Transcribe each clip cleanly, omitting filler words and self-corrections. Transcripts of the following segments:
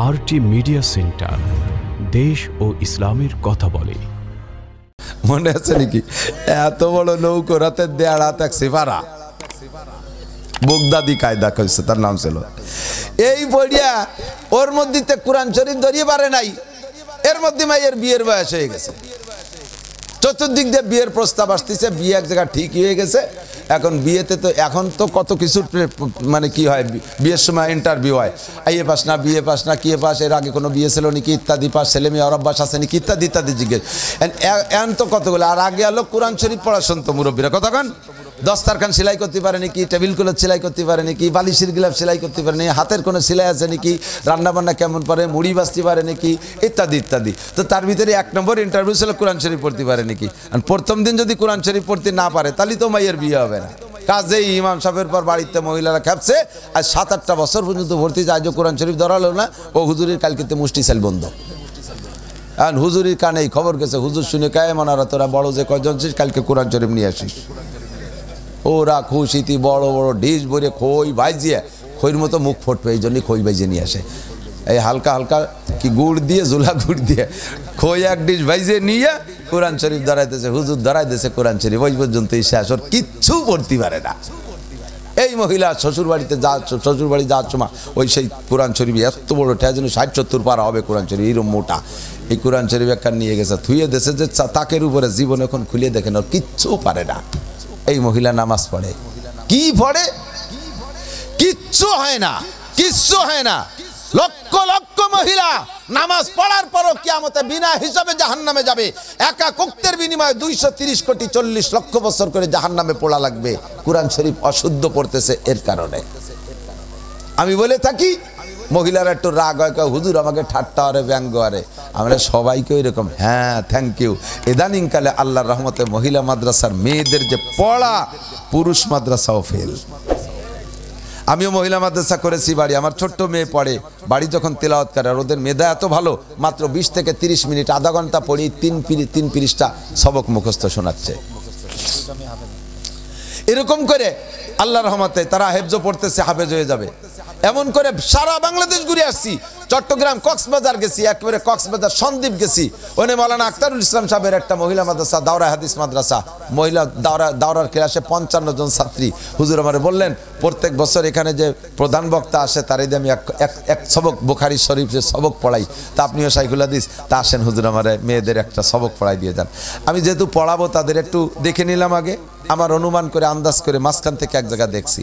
RT media centre, দেশ ও ইসলামের কথা বলে। মনে আছে নাকি এত বড় নৌকো রাতের দেড় হাত এক সিফারা বগদাদি কায়দা কইছে, তার নাম ছিল। এই বড়িয়া ওর মধ্যে কোরআন শরীফ ধরিয়ে পারে নাই, এর মধ্যে মাইয়ের বিয়ের বয়স হয়ে গেছে। চতুর্দিক দিয়ে বিয়ের প্রস্তাব আসতেছে, বিয়ে এক জায়গায় ঠিক হয়ে গেছে। এখন বিয়েতে তো এখন তো কত কিছু মানে কি হয়, বিয়ের সময় ইন্টারভিউ হয়, আইএ পাস না, বিএ পাস না, কিএ পাস, এর আগে কোনো বিয়ে ছিল নাকি ইত্যাদি, পাস ছেলে মেয়ে অরব্বাস আছে নাকি ইত্যাদি ইত্যাদি জিজ্ঞেস। এখন তো কতগুলো। আর আগে আলো কোরআন শরীফ পড়া শুনতো মুরব্বীরা, কতক্ষণ দস্তারখান সেলাই করতে পারে নাকি, টেবিল ক্লথ সেলাই করতে পারে নাকি, বালিশের গিলাফ সেলাই করতে পারে নাকি, হাতের কোনো সেলাই আছে নাকি, রান্নাবান্না কেমন পারে, মুড়ি বাঁচতে পারে নাকি, ইত্যাদি ইত্যাদি। তো তার ভিতরে এক নম্বর ইন্টারভিউ ছিল কোরআন শরীফ পড়তে পারে নাকি। আর প্রথম দিন যদি কোরআন শরীফ পড়তে না পারে তাহলে তো মাইয়ের বিয়ে হবে না। কাজেই ইমাম সাহেবের পর বাড়িতে মহিলারা খেপছে, আর 7-8টা বছর পর্যন্ত ভর্তি যায়, কোরআন শরীফ ধরালো না। ও হুজুরের কালকেতে মুষ্টি সেল বন্ধ। আর হুজুরির কানেই খবর গেছে, হুজুর শুনে কায়ে মনারা তোরা বড় যে কজন ছিস কালকে কোরআন শরীফ নিয়ে আসিস। ওরা খুশিতি বড় বড় ডিশ ভরে খই ভাইজিয়ে, খইয়ের মতো মুখ ফুটবে, এই জন্যই খই ভাইজিয়ে নিয়ে আসে। এই হালকা হালকা কি গুড় দিয়ে, জোলা গুড় দিয়ে খই এক ডিশ ভাইজিয়ে নিয়ে কোরআন শরীফ ধরাইতেছে, হুজুর ধরাই দিয়েছে কোরআন শরীফ, ওই পর্যন্তই শেষ, ওর কিচ্ছু পড়তে পারে না। এই মহিলা শ্বশুর বাড়িতে শ্বশুর বাড়ি যাওয়ার সময় ওই সেই কোরআন শরীফ এত বড় ঠেয়া যেন 60-70 পারা হবে কোরআন শরীফ, এইরকম মোটা। এই কোরআন শরীফ একটা নিয়ে গেছে, থুয়ে দেশে যে তাকের উপরে জীবন এখন খুলে দেখেন, ওর কিচ্ছু পারে না। এই মহিলা নামাজ পড়ে, কি পড়ে, কিচ্ছু হয় না, কিচ্ছু হয় না। লক্ষ লক্ষ মহিলা নামাজ পড়ার পরও কিয়ামতে বিনা হিসাবে জাহান্নামে যাবে। একা কুক্তের বিনিময়ে 230 কোটি 40 লক্ষ বছর করে জাহান্নামে পড়া লাগবে, কোরআন শরীফ অশুদ্ধ পড়তেছে এর কারণে। আমি বলে থাকি মহিলারা একটু রাগ হয়, হুজুর আমাকে ঠাট্টা আরে ব্যঙ্গ আরে, আমরা সবাইকে এরকম। হ্যাঁ, থ্যাংক ইউ। ইদানিংকালে আল্লাহর রহমতে মহিলা মাদ্রাসার মেয়েদের যে পড়া, পুরুষ মাদ্রাসাও ফেল। আমিও মহিলা মাদ্রাসা করেছি বাড়ি, আমার ছোট্ট মেয়ে পড়ে বাড়ি যখন তেলাওয়াত করে, আর ওদের মেধা এত ভালো, মাত্র 20 থেকে 30 মিনিট, আধা ঘন্টা পড়ি 3 পৃষ্ঠা সবক মুখস্থ শোনাচ্ছে। এরকম করে আল্লাহর রহমতে তারা হেফজ পড়তেছে, হাফেজ হয়ে যাবে। এমন করে সারা বাংলাদেশ ঘুরে আসছি, চট্টগ্রাম কক্সবাজার গেছি, একেবারে কক্সবাজার সন্দ্বীপ গেছি। ওখানে মৌলানা আখতারুল ইসলাম সাহেবের একটা মহিলা মাদ্রাসা, দাওরা হাদিস মাদ্রাসা, মহিলা দাওরার ক্লাসে 55 জন ছাত্রী। হুজুর আমারে বললেন প্রত্যেক বছর এখানে যে প্রধান বক্তা আসে তার এই আমি এক সবক বুখারী শরীফের সবক পড়াই, তা আপনিও শাইখুল হাদিস, তা আসেন হুজুর আমারে মেয়েদের একটা সবক পড়াই দিয়ে যান। আমি যেহেতু পড়াবো তাদের একটু দেখে নিলাম আগে, আমার অনুমান করে আন্দাজ করে মাঝখান থেকে এক জায়গা দেখছি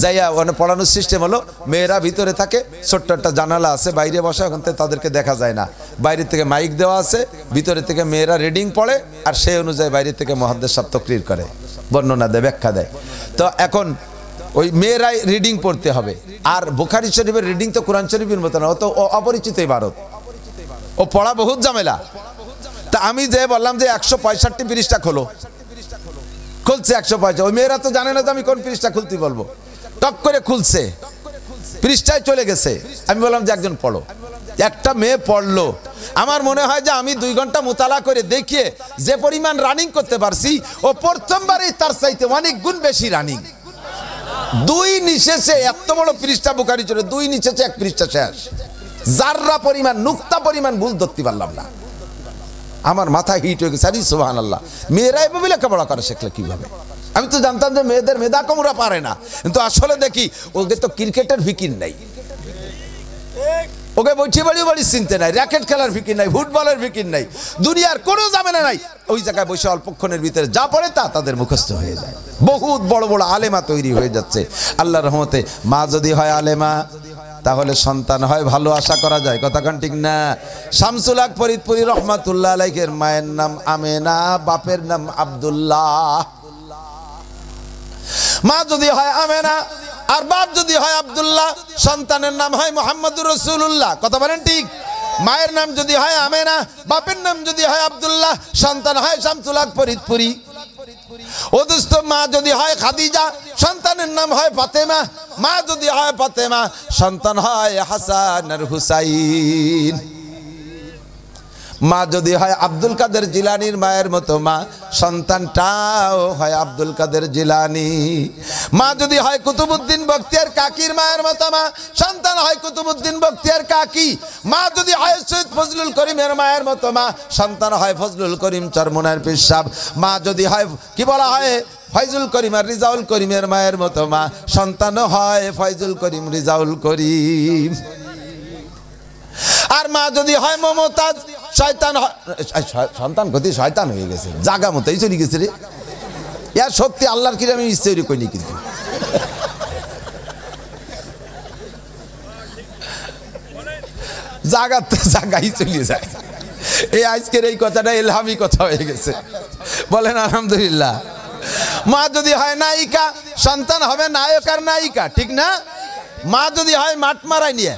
যাইয়া, ওখানে পড়ানোর সিস্টেম হলো মেয়েরা ভিতরে থাকে, ছোট্ট একটা জানালা আছে, বাইরে বসে, ওখান থেকে তাদেরকে দেখা যায় না। বাইরে থেকে মাইক দেওয়া আছে, ভিতরে থেকে মেয়েরা রিডিং পড়ে, আর সেই অনুযায়ী বাইরে থেকে মুহাদ্দিস সাহেব তাকরীর করে, বর্ণনা দেয়, ব্যাখ্যা দেয়। তো এখন ওই মেয়েরাই রিডিং পড়তে হবে। আর বুখারী শরীফের রিডিং তো কোরআন শরীফের মতো না, ও তো অপরিচিত ইবারত, ও পড়া বহুত ঝামেলা। তা আমি যে বললাম যে 165 পৃষ্ঠা খোলো, খুলছে 165, ওই মেয়েরা তো জানে না যে আমি কোন পৃষ্ঠা খুলতে বলবো, টক করে খুলছে, পৃষ্ঠায় চলে গেছে। আমি বললাম যে একজন পড়ো, একটা মেয়ে পড়লো। আমার মনে হয় যে আমি 2 ঘন্টা মুতালা করে দেখিয়ে যে পরিমাণ রানিং করতে পারছি, ও প্রথমবারই তার চাইতে অনেক গুণ বেশি রানিং। 2 নিশেষে এত বড় পৃষ্ঠা বুখারী চলে, 2 নিশেষে 1 পৃষ্ঠা শেষ, জাররা পরিমাণ, নুক্তা পরিমাণ ভুল ধরতে পারলাম না। আমার মাথা হিট হয়ে গেছে, আরে সুবহানাল্লাহ, মেয়েরা এভাবে লেখাপড়া করে শিখলে কিভাবে? আমি তো জানতাম যে মেয়েদের মেধা কম, ওরা পারে না, কিন্তু আসলে দেখি ওকে তো ক্রিকেটের ফিকির নাই, ওকে বৈঠি বাড়ি বাড়ি চিনতে নাই, র্যাকেট খেলার ফিকির নাই, ফুটবলের ফিকির নাই, দুনিয়ার কোনো ঝামেলা নাই। ওই জায়গায় বসে অল্পক্ষণের ভিতরে যা পড়ে তা তাদের মুখস্থ হয়ে যায়। বহুত বড় বড় আলেমা তৈরি হয়ে যাচ্ছে আল্লাহর রহমতে। মা যদি হয় আলেমা তাহলে সন্তান হয় ভালো, আশা করা যায়, কথা কান ঠিক না? শামসুল হক ফরিদপুরি রহমাতুল্লাহ আলাইহির মায়ের নাম আমেনা, বাপের নাম আব্দুল্লাহ। মা যদি হয় আমেনা আর বাপ যদি হয় আব্দুল্লাহ, সন্তানের নাম হয় মুহাম্মদুর রাসূলুল্লাহ, কথা বলেন ঠিক? মায়ের নাম যদি হয় আমেনা, বাপের নাম যদি হয় আব্দুল্লাহ, সন্তান হয় শামসুল হক ফরিদপুরি। ও দোস্ত, মা যদি হয় খাদিজা, সন্তানের নাম হয় ফাতেমা। মা যদি হয় ফাতেমা, সন্তান হয় হাসান আর হুসাইন। মা যদি হয় আব্দুল কাদের জিলানির মায়ের মতো মা, সন্তানটাও হয় আব্দুল কাদের জিলানি। মা যদি হয় কুতুবউদ্দিন বখতিয়ার কাকির মায়ের মতো মা, সন্তান হয় কুতুবউদ্দিন বখতিয়ার কাকি। মা যদি হয় সৈয়দ ফজলুল করিমের মায়ের মতো মা, সন্তান হয় ফজলুল করিম চরমোনার পীর সাহেব। মা যদি হয় কি বলা হয় ফয়জুল করিম আর রিজাউল করিমের মায়ের মতো মা, সন্তান হয় ফয়জুল করিম রিজাউল করিম। আর মা যদি হয় মমতাজ, শয়তান সন্তান গতি শয়তান হয়ে গেছে, জাগা মতোই চলে গেছে রে। ইয়ার সত্যি আল্লাহর কি আমি ইচ্ছা করিনি, কিন্তু জাগাতে জাগাই চলে যায়। এই আজকের এই কথাটা ইলহামি কথা হয়ে গেছে, বলেন আলহামদুলিল্লাহ। মা যদি হয় নায়িকা, সন্তান হবে নায়ক আর নায়িকা, ঠিক না? মা যদি হয় মাঠ মারাই নিয়ে,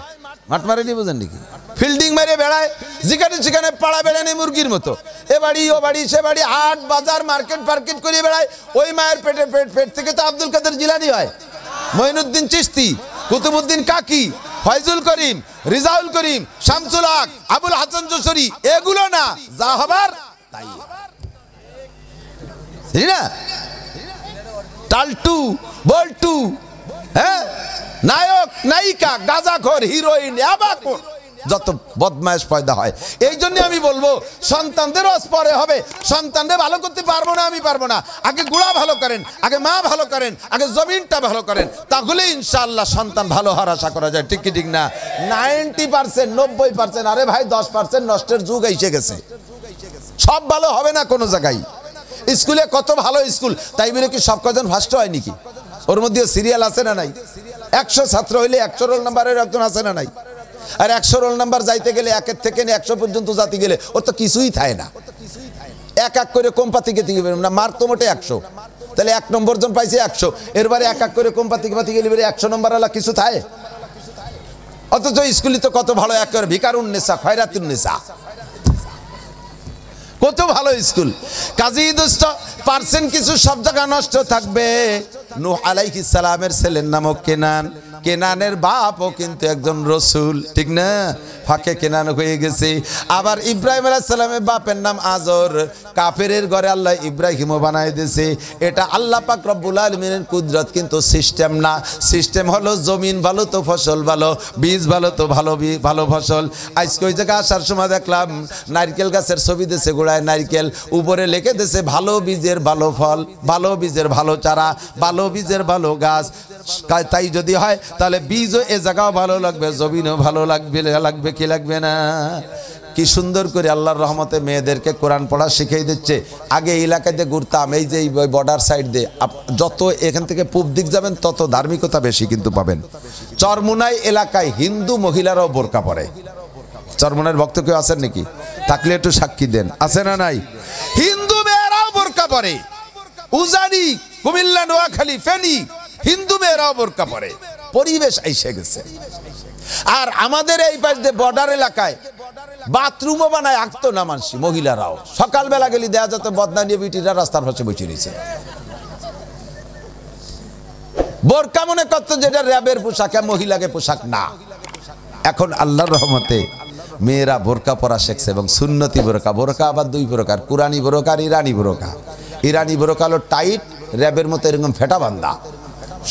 মাঠ মারাই নিয়ে বুঝেন নাকি, ফিল্ডিং মেরে বেড়ায়, যেখানে সেখানে পাড়া বেড়ানি মুরগির মতো, এ বাড়ি ও বাড়ি সে বাড়ি, হাট বাজার মার্কেট ফার্কেট করে বেড়ায়, ওই মায়ের পেট থেকে তো আব্দুল কাদের জিলানি হয়, মঈনুদ্দিন চিশতি, কুতুবউদ্দিন কাকি, ফয়জুল করিম, রিজাউল করিম, শামসুল হক, আবুল হাসান যশোরী, এগুলো না, যা হবার তাই। ঠিক না? টালটু বল্টু, হ্যাঁ, নায়ক নায়িকা, গাঁজাখোর, হিরোইন, আবাখোর, যত বদমাইশ পয়দা হয়। এই জন্য আমি বলবো সন্তানদের পরে হবে। সন্তানদের ভালো করতে পারবো না, আমি পারবো না। আগে গুড়া ভালো করেন, আগে মা ভালো করেন, আগে জমিনটা ভালো করেন, তাহলে ইনশাআল্লাহ সন্তান ভালো হওয়ার আশা করা যায়। ঠিক কি ঠিক না? 90%, 90%, আরে ভাই 10% নষ্টের যুগ এসে গেছে। সব ভালো হবে না কোনো জায়গায়। স্কুলে কত ভালো স্কুল, তাই বলে কি সব কজন ফার্স্ট হয় নাকি? ওর মধ্যে সিরিয়াল আছে না নাই? 100 ছাত্র হইলে 100 রোল নাম্বারের একজন আছে না নাই? আর 100 রোল নাম্বার যাইতে গেলে 1 থেকে 100 পর্যন্ত জাতি গেলে ওর তো কিছুই থাকে না। এক এক করে কম পাতি গেতে গেলে না, মার্ক তো মোটে 100, তাহলে 1 নম্বর জন পাইছে 100, এরবারে এক এক করে কম পাতি গেলে 100 নম্বর আলা কিছু থাকে। অথচ স্কুলে তো কত ভালো, এক করে ভিকারুন্নেসা, খয়রাতুন্নেসা, কত ভালো স্কুল। কাজী দুষ্ট পার্সেন্ট কিছু সব জায়গা নষ্ট থাকবে। নূহ আলাইহিস সালামের ছেলের নামও কেনান, কেনানের বাপও কিন্তু একজন রসুল, ঠিক না? ফাঁকে কেনান হয়ে গেছে। আবার ইব্রাহিম আলাইহিস সালামের বাপের নাম আজর, কাফেরের ঘরে আল্লাহ ইব্রাহিমও বানায় দিয়েছে। এটা আল্লাহ পাক রব্বুল আলামিনের কুদরত, কিন্তু সিস্টেম না। সিস্টেম হলো জমিন ভালো তো ফসল ভালো, বীজ ভালো তো ভালো ফসল। আজকে ওই জায়গায় আসার সময় দেখলাম নারকেল গাছের ছবি দিয়েছে, গোড়ায় নারকেল, উপরে লিখে দিয়েছে ভালো বীজের ভালো ফল, ভালো বীজের ভালো চারা, ভালো বীজের ভালো গাছ। তাই যদি হয় তাহলে বীজও এ জায়গাও ভালো লাগবে, জমিনও ভালো লাগবে কি লাগবে না? কি সুন্দর করে আল্লাহর রহমতে মেয়েদেরকে কোরআন পড়া শিখিয়ে দিচ্ছে। আগে এলাকাতে ঘুরতাম, এই যে বর্ডার সাইড দিয়ে, যত এখান থেকে পূব দিক যাবেন তত ধার্মিকতা বেশি কিন্তু পাবেন। চরমুনাই এলাকায় হিন্দু মহিলারাও বোরকা পরে। চরমুনাইয়ের ভক্ত কেউ আছেন নাকি? থাকলে একটু সাক্ষী দেন, আছে না নাই? হিন্দু মেয়েরাও বোরকা পরে। উজানি, কুমিল্লা, নোয়াখালী, ফেনী, হিন্দু মেয়েরাও বোরকা পরে। পরিবেশ এসে গেছে। আর আমাদের এই পাশ দিয়ে বর্ডার এলাকায় বাথরুমও বানায় আঁকতো না মানসি, মহিলারাও। সকালবেলা গেলি দেখা যেত বদনা নিয়ে বিটিরা রাস্তার পাশে বসে রয়েছে। বোরকা মনে করতো যেটা র্যাবের পোশাক, মহিলাকে পোশাক না। এখন আল্লাহর রহমতে মেয়েরা বোরকা পরা শিখছে, এবং সুন্নতি বোরকা। বোরকা আবার 2 প্রকার, কুরানি বোরকা আর ইরানি বোরকা। ইরানি বোরকা হলো টাইট, র্যাবের মতো এরকম ফেটা বান্ধা,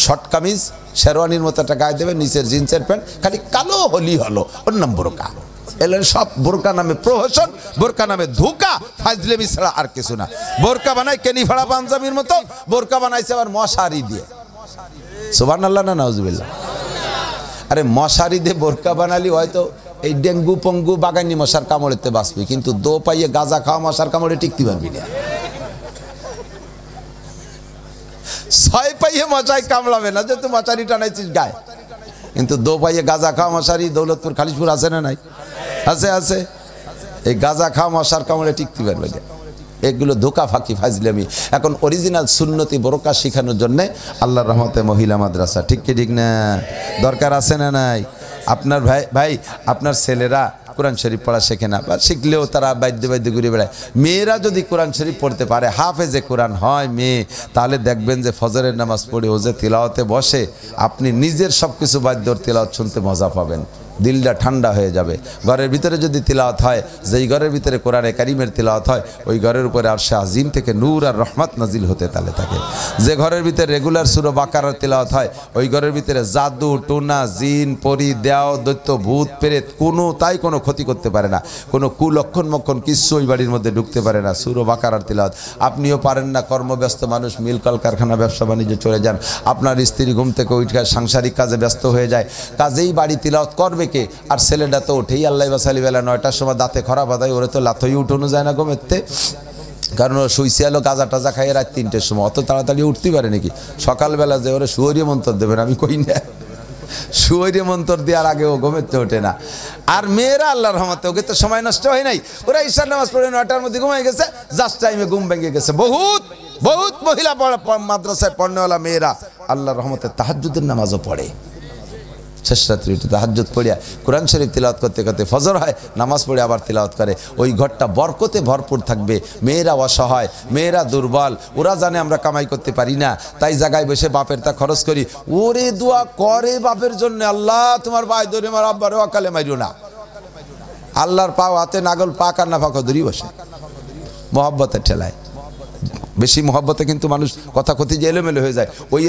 শর্ট কামিজ শেরওয়ানির মতো একটা গায়ে দেবে, নিচের জিন্সের প্যান্ট, খালি কালো হলি হলো, ওর নাম বোরকা। এলে সব বোরকা নামে প্রহসন, বোরকা নামে ধোঁকা, ফাজলেমি ছাড়া আর কিছু না। বোরকা বানায় কেনি ফাড়া পাঞ্জাবির মতো, বোরকা বানাইছে আবার মশারি দিয়ে। সুবহানাল্লাহ না নাউজুবিল্লাহ? আরে মশারি দিয়ে বোরকা বানালি হয়তো এই ডেঙ্গু পঙ্গু বাগানি মশার কামড়েতে বাঁচবি, কিন্তু দো পাইয়ে গাঁজা খাওয়া মশার কামড়ে টিকতে পারবি না। 6 পাইয়ে মশাই কামড়াবে না, যেহেতু মশারি টানাইছিস গায়ে। কিন্তু দো পাইয়ে গাঁজা খাওয়া মশারি দৌলতপুর, খালিশপুর আছে না নাই? আছে, আছে। এই গাঁজা খাওয়া মশার কামড়ে টিকতে পারবে না। এগুলো ধোকা ফাঁকি ফাজলামি। এখন অরিজিনাল সুন্নতি বোরকা শেখানোর জন্যে আল্লাহর রহমতে মহিলা মাদ্রাসা, ঠিক কি ঠিক না? দরকার আছে না নাই? আপনার ভাই আপনার ছেলেরা কোরআন শরীফ পড়া শেখে না, বা শিখলেও তারা বাদ্য ঘুরে বেড়ায়। মেয়েরা যদি কোরআন শরীফ পড়তে পারে, হাফেজে কোরআন হয় মেয়ে, তাহলে দেখবেন যে ফজরের নামাজ পড়ে ও যে তিলাওয়াতে বসে, আপনি নিজের সব কিছু বাদ্যর তিলাওয়াত শুনতে মজা পাবেন। দিলটা ঠান্ডা হয়ে যাবে। ঘরের ভিতরে যদি তিলাওয়াত হয়, যেই ঘরের ভিতরে কোরআনে কারিমের তিলাওয়াত হয়, ওই ঘরের উপরে আরশে আজিম থেকে নূর আর রহমত নাজিল হতে তালে থাকে। যে ঘরের ভিতরে রেগুলার সূরা বাকারার তিলাওয়াত হয়, ওই ঘরের ভিতরে জাদু টোনা জিন পরি দেও দৈত্য ভূত প্রেত কোনো ক্ষতি করতে পারে না, কোনো কুলক্ষণ মক্ষণ কিচ্ছু ওই বাড়ির মধ্যে ঢুকতে পারে না। সূরা বাকারার তিলাওয়াত আপনিও পারেন না, কর্মব্যস্ত মানুষ, মিল কলকারখানা ব্যবসা বাণিজ্য চলে যান, আপনার স্ত্রী ঘুম থেকে উঠে সাংসারিক কাজে ব্যস্ত হয়ে যায়, কাজেই বাড়ি তিলাওয়াত করবে কে? আর ছেলেটা তো ওঠেই আল্লাহ বাসালি বেলা 9টার সময় দাঁতে খরা বাঁধায়, ওরে তো লাথই উঠানো যায় না ঘুমেতে, কারণ ও শুইছে এলো গাজা টাজা খাইয়ে রাত 3টের সময়, অত তাড়াতাড়ি উঠতে পারে নাকি? সকালবেলা যে ওরে শুয়োরী মন্তর দেবেন, আমি কই না, শুয়োরী মন্তর দেওয়ার আগে ও ঘুমেতে ওঠে না। আর মেয়েরা আল্লাহর রহমতে ওকে তো সময় নষ্ট হয় নাই, ওরা ঈশার নামাজ পড়ে 9টার মধ্যে ঘুমাই গেছে, জাস্ট টাইমে ঘুম ভেঙে গেছে। বহুত বহুত মহিলা মাদ্রাসায় পড়নেওয়ালা মেয়েরা আল্লাহর রহমতে তাহাজ্জুদের নামাজও পড়ে, শেষ রাত্রি উঠে তাহাজ্জুদ পড়িয়া কোরআন শরীফ তিলাওয়াত করতে করতে ফজর হয়, নামাজ পড়ে আবার তিলাওয়াত করে। ওই ঘরটা বরকতে ভরপুর থাকবে। মেয়েরা অসহায়, মেয়েরা দুর্বল, ওরা জানে আমরা কামাই করতে পারি না, তাই জায়গায় বসে বাপের তা খরচ করি, ওরে দোয়া করে বাপের জন্য, আল্লাহ তোমার ভাই ধরে আমার আব্বারে অকালে মারিও না। আল্লাহর পাও হাতে নাগল পাক আর না পাক ধরি বসে মহব্বতের ঠেলায়। বেশি মহব্বতে কিন্তু মানুষ কথা কথি যে এলোমেলো হয়ে যায়, ওই